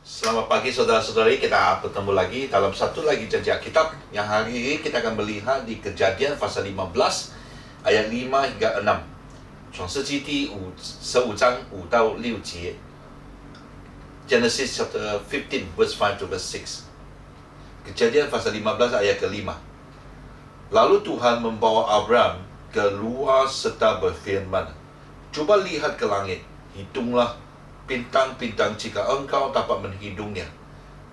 Selamat pagi saudara-saudari, kita bertemu lagi dalam satu lagi janji Alkitab. Yang hari ini kita akan melihat di Kejadian pasal 15 ayat 5 hingga 6. 创世纪第15章5到6节 Genesis chapter 15 verse 5 to verse 6. Kejadian pasal 15 ayat ke-5. Lalu Tuhan membawa Abraham keluar serta berfirman, "Cuba lihat ke langit, hitunglah bintang-bintang jika engkau dapat menghitungnya."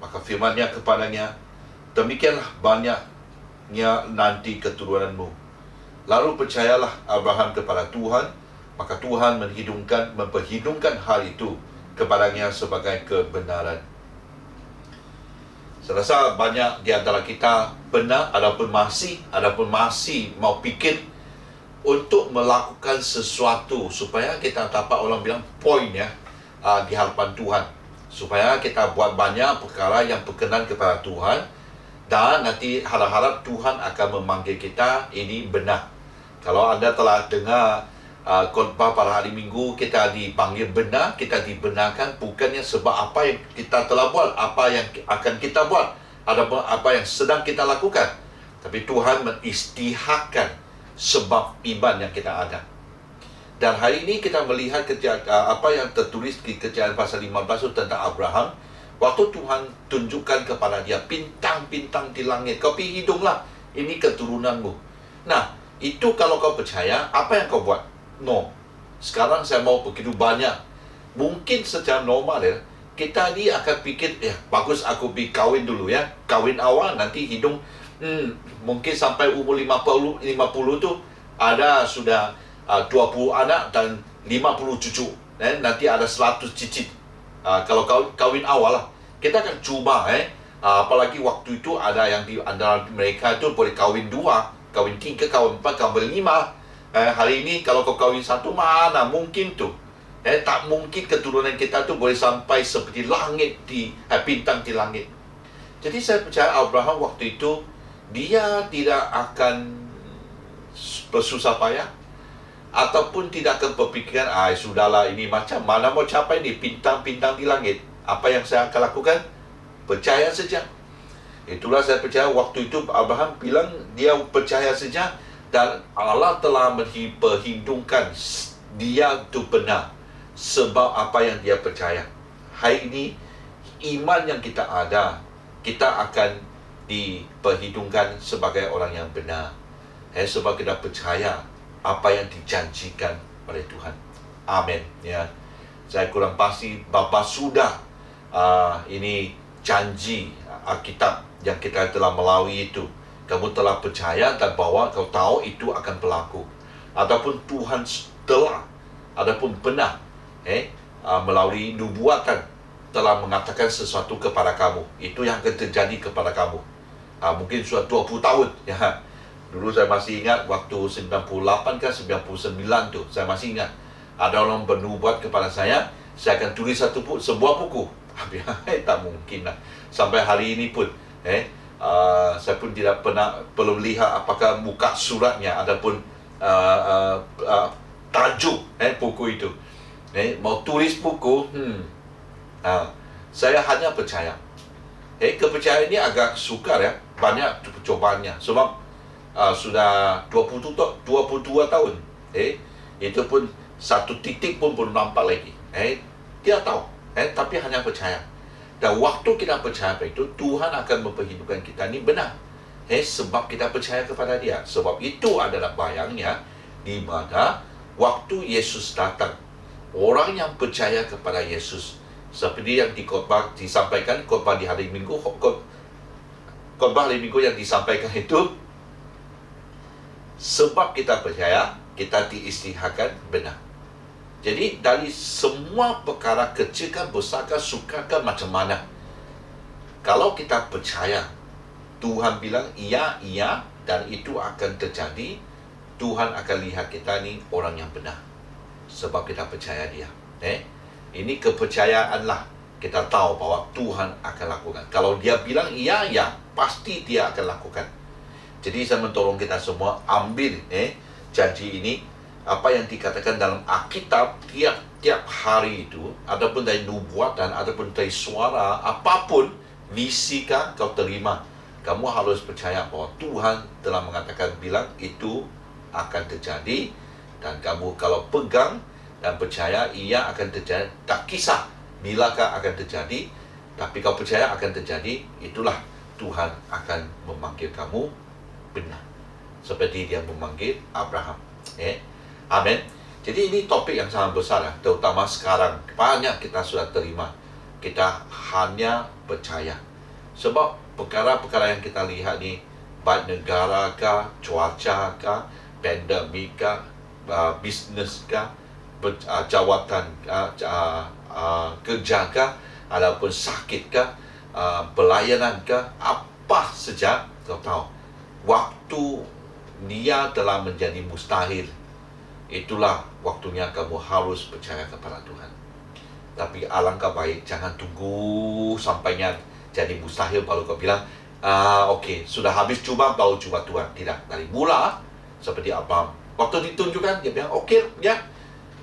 Maka firman-Nya kepadanya, "Demikianlah banyaknya nanti keturunanmu." Lalu percayalah Abraham kepada Tuhan, maka Tuhan memperhitungkan hal itu kepadanya sebagai kebenaran. Saya rasa banyak di antara kita benar ataupun masih mau pikir untuk melakukan sesuatu supaya kita dapat, orang bilang, poin ya, di hadapan Tuhan, supaya kita buat banyak perkara yang berkenan kepada Tuhan, dan nanti harap-harap Tuhan akan memanggil kita ini benar. Kalau anda telah dengar khotbah pada hari Minggu, kita dipanggil benar, kita dibenarkan bukannya sebab apa yang kita telah buat, apa yang akan kita buat, ataupun apa yang sedang kita lakukan, tapi Tuhan mengisytiharkan sebab iman yang kita ada. Dan hari ini kita melihat apa yang tertulis di Kejadian pasal 15 itu tentang Abraham. Waktu Tuhan tunjukkan kepada dia bintang-bintang di langit, kau pergi hidunglah, ini keturunanmu. Nah, itu kalau kau percaya, apa yang kau buat? No. Sekarang saya mau begitu banyak. Mungkin secara normal ya, kita ni akan fikir, bagus aku pergi kahwin dulu ya. Kahwin awal, nanti hidung, mungkin sampai umur 50 tu ada sudah 20 anak dan 50 cucu. Nanti ada 100 cicit. Kalau kahwin awal lah, kita akan cuba. Apalagi waktu itu ada yang di antara mereka itu boleh kahwin 2, kahwin 3, kahwin 4, kahwin 5. Hari ini kalau kau kahwin 1, mana mungkin tu. Tak mungkin keturunan kita tu boleh sampai seperti langit bintang di langit. Jadi saya percaya Abraham waktu itu, dia tidak akan bersusah payah, ataupun tidak akan berpikiran, sudahlah, ini macam mana mau capai ni bintang-bintang di langit. Apa yang saya akan lakukan? Percaya saja. Itulah saya percaya waktu itu Abraham bilang dia percaya saja, dan Allah telah memperhitungkan dia itu benar sebab apa yang dia percaya. Hari ini iman yang kita ada, kita akan diperhitungkan sebagai orang yang benar. Sebab kita percaya apa yang dijanjikan oleh Tuhan. Amin. Ya, saya kurang pasti Bapa sudah ini janji Alkitab yang kita telah melalui itu. Kamu telah percaya dan bahwa kau tahu itu akan berlaku. Ataupun Tuhan telah, ataupun benar, melalui nubuatan telah mengatakan sesuatu kepada kamu. Itu yang akan terjadi kepada kamu. Mungkin sudah 20 tahun ya. Dulu saya masih ingat waktu 98 ke 99 tu, saya masih ingat ada orang bernubuat kepada saya akan tulis sebuah buku. Tak mungkin lah. Sampai hari ini pun saya pun tidak perlu lihat apakah muka suratnya ataupun tajuk buku itu. Mau tulis buku, saya hanya percaya. Kepercayaan ini agak sukar ya, banyak percobaannya. Sebab sudah 22 tahun. Itu pun satu titik pun belum nampak lagi. Dia tahu, tapi hanya percaya. Dan waktu kita percaya itu, Tuhan akan memperhitungkan kita ini benar. Sebab kita percaya kepada dia. Sebab itu adalah bayangnya di mana waktu Yesus datang, orang yang percaya kepada Yesus, seperti yang disampaikan khotbah di hari Minggu, khotbah hari Minggu yang disampaikan itu, sebab kita percaya, kita diisytiharkan benar. Jadi dari semua perkara kecil kan, besar kan, suka kan, macam mana, kalau kita percaya, Tuhan bilang iya, dan itu akan terjadi, Tuhan akan lihat kita ni orang yang benar. Sebab kita percaya dia. Ini kepercayaan lah. Kita tahu bahwa Tuhan akan lakukan. Kalau dia bilang iya, pasti dia akan lakukan. Jadi saya mentolong kita semua ambil janji ini apa yang dikatakan dalam Alkitab tiap hari itu, adapun dari nubuatan, adapun dari suara, apapun visikah kau terima, kamu harus percaya bahwa Tuhan telah mengatakan bilang itu akan terjadi, dan kamu kalau pegang dan percaya ia akan terjadi, tak kisah bilakah akan terjadi, tapi kau percaya akan terjadi, itulah Tuhan akan memanggil kamu benar, seperti dia memanggil Abraham. Amin. Jadi ini topik yang sangat besar, terutama sekarang. Banyak kita sudah terima. Kita hanya percaya. Sebab perkara-perkara yang kita lihat ni, baik negara kah, cuaca kah, pandemik kah, bisnes kah, jawatan kerja kah, ataupun sakit kah, pelayanan kah, apa saja, kau tahu, waktu dia telah menjadi mustahil, itulah waktunya kamu harus percaya kepada Tuhan. Tapi alangkah baik, jangan tunggu sampainya jadi mustahil baru kau bilang, okey, sudah habis cuba, baru cuba Tuhan. Tidak, dari mula, seperti Abraham. Waktu ditunjukkan, dia bilang, okey, ya,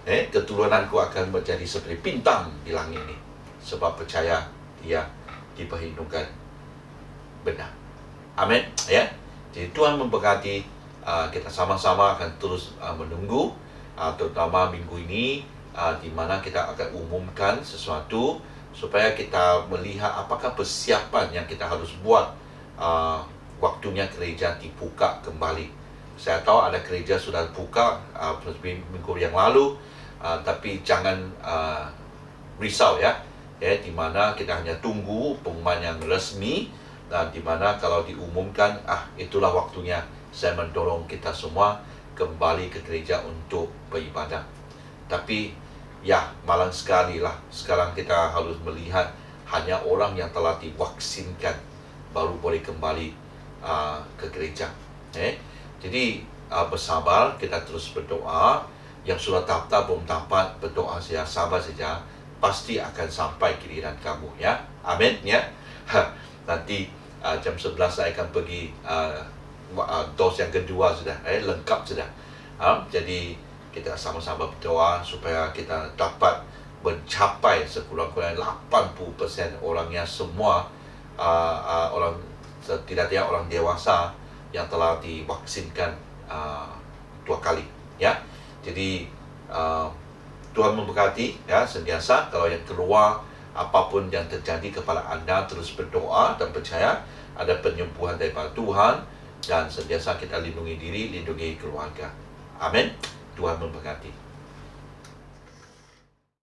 keturunanku akan menjadi seperti bintang di langit ini. Sebab percaya dia diperhitungkan benar. Amin. Ya. Jadi Tuhan memberkati. Kita sama-sama akan terus menunggu, terutama minggu ini, di mana kita akan umumkan sesuatu supaya kita melihat apakah persiapan yang kita harus buat waktunya gereja dibuka kembali. Saya tahu ada gereja sudah buka minggu yang lalu, tapi jangan risau ya, di mana kita hanya tunggu pengumuman yang resmi, dan di mana kalau diumumkan, itulah waktunya. Saya mendorong kita semua kembali ke gereja untuk beribadah. Tapi ya, malang sekali lah. Sekarang kita harus melihat hanya orang yang telah divaksinkan baru boleh kembali ke gereja. Jadi bersabar, kita terus berdoa. Yang sudah daftar belum dapat, berdoa saja, sabar saja. Pasti akan sampai giliran kamu ya. Amin ya. Nanti jam 11 saya akan pergi dos yang kedua sudah, lengkap sudah. Jadi kita sama-sama berdoa supaya kita dapat mencapai sekurang-kurangnya 80% orangnya semua, orang setidaknya orang dewasa yang telah divaksinkan 2 kali ya. Jadi Tuhan memberkati ya, sentiasa. Kalau yang keluar apapun yang terjadi kepada anda, terus berdoa dan percaya ada penyembuhan daripada Tuhan. Dan sentiasa kita lindungi diri, lindungi keluarga. Amin. Tuhan memberkati.